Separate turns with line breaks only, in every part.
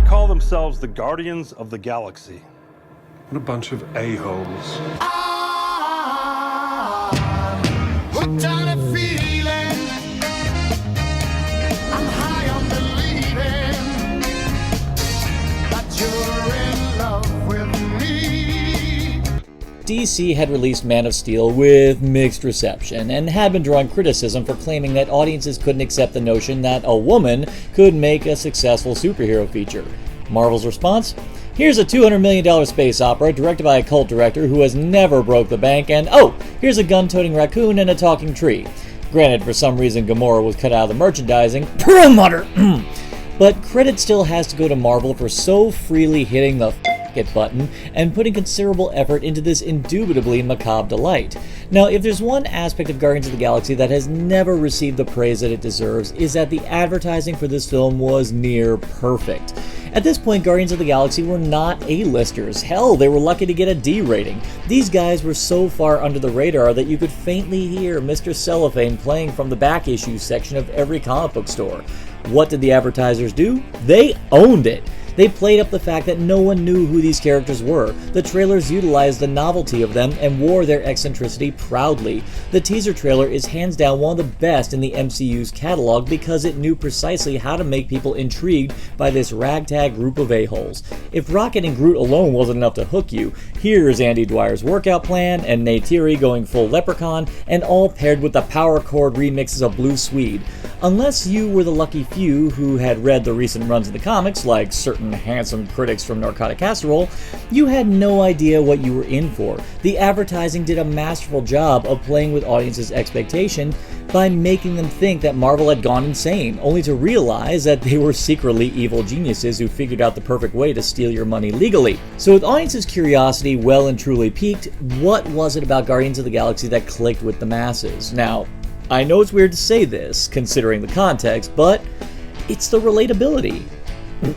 call themselves the Guardians of the Galaxy.
What a bunch of a-holes.
Hooked on a feeling, I'm high on believing that you're in love with me.
DC had released Man of Steel with mixed reception and had been drawing criticism for claiming that audiences couldn't accept the notion that a woman could make a successful superhero feature. Marvel's response? Here's a $200 million space opera directed by a cult director who has never broke the bank, and oh, here's a gun-toting raccoon and a talking tree. Granted, for some reason Gamora was cut out of the merchandising, but credit still has to go to Marvel for so freely hitting the it button and putting considerable effort into this indubitably macabre delight. Now, if there's one aspect of Guardians of the Galaxy that has never received the praise that it deserves, is that the advertising for this film was near perfect. At this point, Guardians of the Galaxy were not A-listers. Hell, they were lucky to get a D rating. These guys were so far under the radar that you could faintly hear Mr. Cellophane playing from the back issue section of every comic book store. What did the advertisers do? They owned it. They played up the fact that no one knew who these characters were. The trailers utilized the novelty of them and wore their eccentricity proudly. The teaser trailer is hands down one of the best in the MCU's catalog because it knew precisely how to make people intrigued by this ragtag group of a-holes. If Rocket and Groot alone wasn't enough to hook you, here's Andy Dwyer's workout plan and Neytiri going full leprechaun, and all paired with the power chord remixes of Blue Swede. Unless you were the lucky few who had read the recent runs of the comics, like certain handsome critics from Narcotic Casserole, you had no idea what you were in for. The advertising did a masterful job of playing with audiences' expectation by making them think that Marvel had gone insane, only to realize that they were secretly evil geniuses who figured out the perfect way to steal your money legally. So with audiences' curiosity well and truly piqued, what was it about Guardians of the Galaxy that clicked with the masses? Now, I know it's weird to say this, considering the context, but it's the relatability.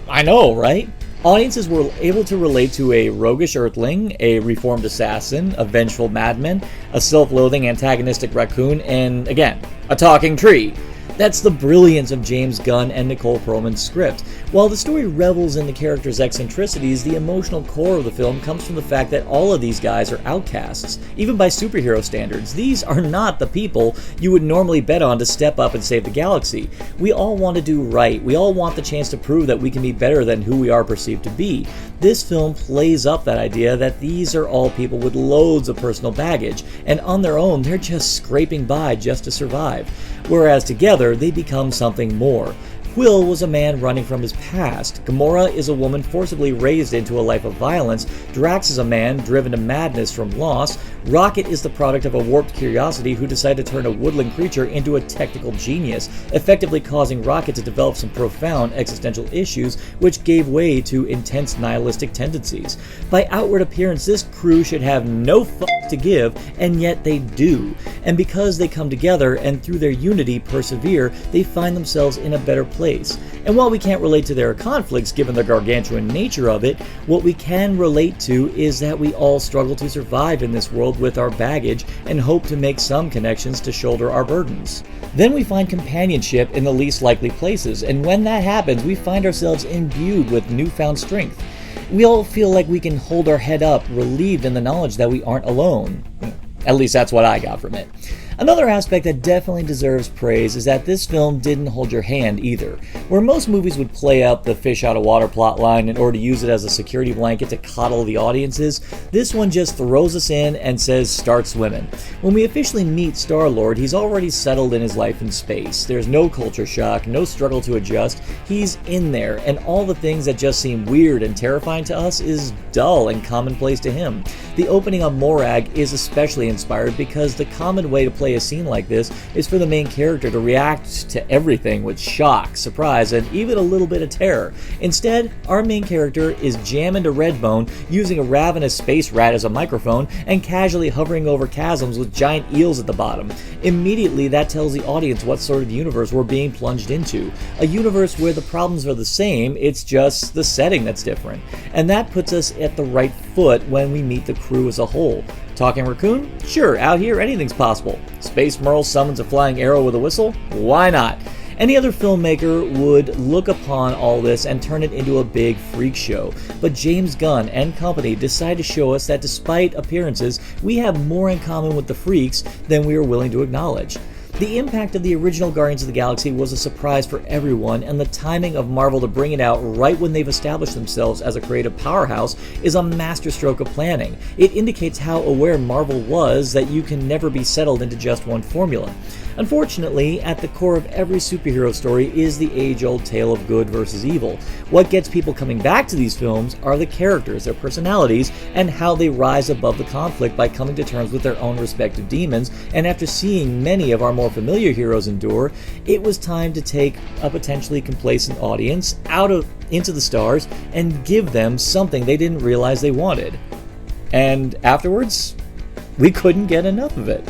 I know, right? Audiences were able to relate to a roguish earthling, a reformed assassin, a vengeful madman, a self-loathing antagonistic raccoon, and, again, a talking tree. That's the brilliance of James Gunn and Nicole Perlman's script. While the story revels in the characters' eccentricities, the emotional core of the film comes from the fact that all of these guys are outcasts. Even by superhero standards, these are not the people you would normally bet on to step up and save the galaxy. We all want to do right. We all want the chance to prove that we can be better than who we are perceived to be. This film plays up that idea that these are all people with loads of personal baggage, and on their own, they're just scraping by just to survive. Whereas together, they become something more. Quill was a man running from his past. Gamora is a woman forcibly raised into a life of violence. Drax is a man driven to madness from loss. Rocket is the product of a warped curiosity who decided to turn a woodland creature into a technical genius, effectively causing Rocket to develop some profound existential issues which gave way to intense nihilistic tendencies. By outward appearance, this crew should have no to give, and yet they do. And because they come together and through their unity persevere, they find themselves in a better place. And while we can't relate to their conflicts given the gargantuan nature of it, what we can relate to is that we all struggle to survive in this world with our baggage and hope to make some connections to shoulder our burdens. Then we find companionship in the least likely places, and when that happens, we find ourselves imbued with newfound strength. We all feel like we can hold our head up, relieved in the knowledge that we aren't alone. At least that's what I got from it. Another aspect that definitely deserves praise is that this film didn't hold your hand either. Where most movies would play out the fish out of water plotline in order to use it as a security blanket to coddle the audiences, this one just throws us in and says start swimming. When we officially meet Star-Lord, he's already settled in his life in space. There's no culture shock, no struggle to adjust. He's in there, and all the things that just seem weird and terrifying to us is dull and commonplace to him. The opening of Morag is especially inspired because the common way to play a scene like this is for the main character to react to everything with shock, surprise, and even a little bit of terror. Instead, our main character is jamming to Redbone, using a ravenous space rat as a microphone, and casually hovering over chasms with giant eels at the bottom. Immediately, that tells the audience what sort of universe we're being plunged into. A universe where the problems are the same, it's just the setting that's different. And that puts us at the right foot when we meet the crew as a whole. Talking Raccoon? Sure, out here anything's possible. Space Merle summons a flying arrow with a whistle? Why not? Any other filmmaker would look upon all this and turn it into a big freak show, but James Gunn and company decided to show us that despite appearances, we have more in common with the freaks than we are willing to acknowledge. The impact of the original Guardians of the Galaxy was a surprise for everyone, and the timing of Marvel to bring it out right when they've established themselves as a creative powerhouse is a masterstroke of planning. It indicates how aware Marvel was that you can never be settled into just one formula. Unfortunately, at the core of every superhero story is the age-old tale of good versus evil. What gets people coming back to these films are the characters, their personalities, and how they rise above the conflict by coming to terms with their own respective demons, and after seeing many of our more familiar heroes endure, it was time to take a potentially complacent audience into the stars and give them something they didn't realize they wanted. And afterwards, we couldn't get enough of it.